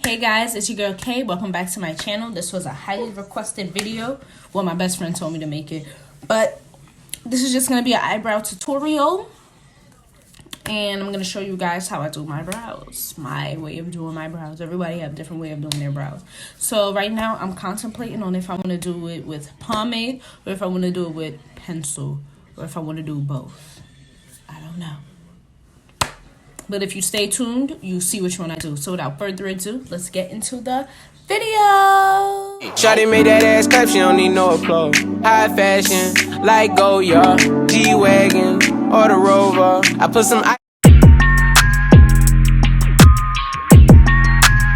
Hey guys, it's your girl Kay. Welcome back to my channel. This was a highly requested video. Well, my best friend told me to make it. But this is just going to be an eyebrow tutorial. And I'm going to show you guys how I do my brows. My way of doing my brows. Everybody have a different way of doing their brows. So right now, I'm contemplating on if I want to do it with pomade. Or if I want to do it with pencil. Or if I want to do both. I don't know. But if you stay tuned, you see which one I do. So without further ado, let's get into the video. Shawty made that ass clap, she don't need no clothes. High fashion, like Goya, G-Wagon, or the Rover. I put some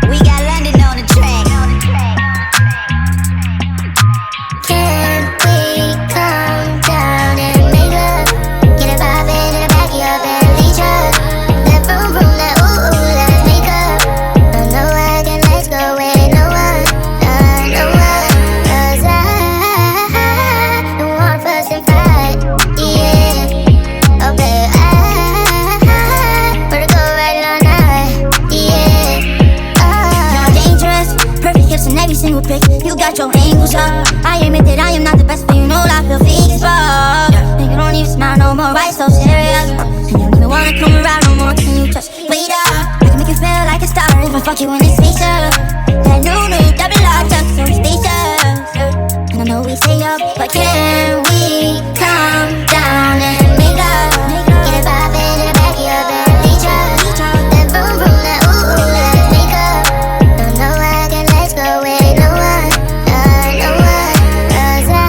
We got London on the track. Can we calm down and make up? Get a vibe in the back of your belly truck. That boom boom, that ooh ooh, let's make up. I know I can let's go with no one, no one. 'Cause I don't want fuss and fight, yeah. Oh babe, we're to go right all night, yeah. Now dangerous, perfect hips in every single pic. You got your angles up. I admit that I am not the best, but you know I feel feast up. And you don't even smile no more, right? So serious. And you don't even wanna come around no more. Can you just wait up? I can make you feel like a star if I fuck you in this spaceship. That new double R tuck, so we spacious. And I know we stay up, but can we calm down and make up? Get a vibe in the back of your belly truck. That boom boom, that ooh ooh, let's make up. I know I can let's go with no one, no one. 'Cause I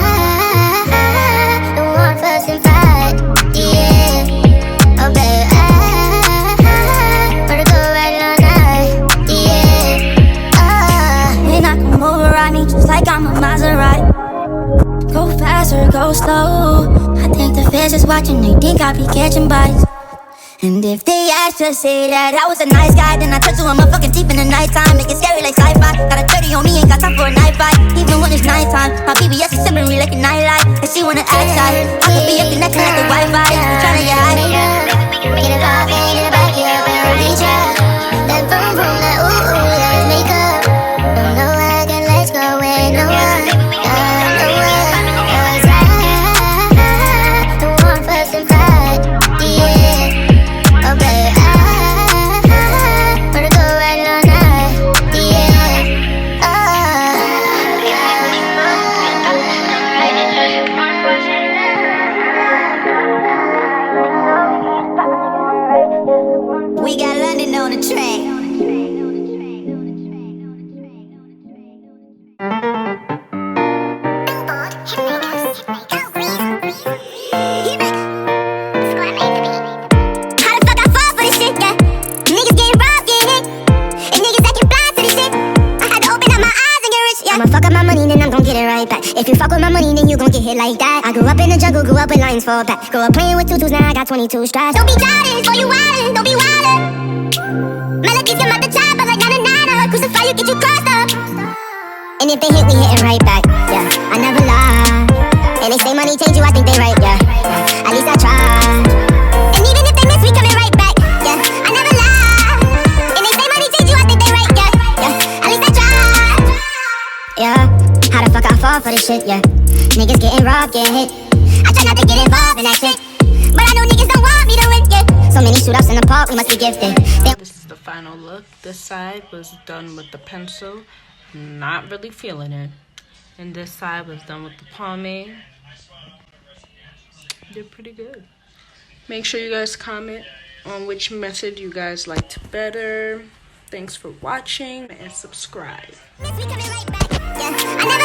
don't want fuss and fight, yeah. Oh babe, we're to go right all night, yeah. When I come over, ride me just like I'm a Maserati. Go fast or go slow. I think the fish is watching, they think I be catching bites. And if they ask, just say that I was a nice guy. Then I turn to a motherfucking deep in the nighttime. Make it scary like sci-fi. Got a 30 on me, ain't got time for a night fight. Even when it's nighttime, my BBS is simmering like a nightlight. And she wanna act shy. I could be up connected like the Wi-Fi. I'm tryna get high. Get a vibe in the back of your belly truck. That boom boom, that ooh ooh, let's make up. Don't know I can let's go with no one, no one. 'Cause I don't want fuss and fight, yeah. Oh babe, we're to go right all night, yeah. We got London on the track. If you fuck with my money, then you gon' get hit like that. I grew up in the jungle, grew up with lions for a pack. Grew up playing with tutus, now I got 22 straps. Don't be childish, boy, you wildin', don't be wildin'. Melodies come out the top, but like not a niner. Crucify you, get you crossed up. And if they hit, we hittin' right back, yeah. I never lie. And they say money change you, I think they right, yeah. At least I try. And even if they miss, we coming right back, yeah. I never lie. And they say money change you, I think they right, yeah. At least I try, yeah. How the fuck I fall for this shit, yeah. Niggas getting robbed, getting hit. I try not to get involved in that shit, but I know niggas don't want me to win, yeah. So many shootouts in the park, we must be gifted. This is the final look. This side was done with the pencil. Not really feeling it. And this side was done with the pomade. Did pretty good. Make sure you guys comment on which method you guys liked better. Thanks for watching and subscribe. We coming right back, yeah. I never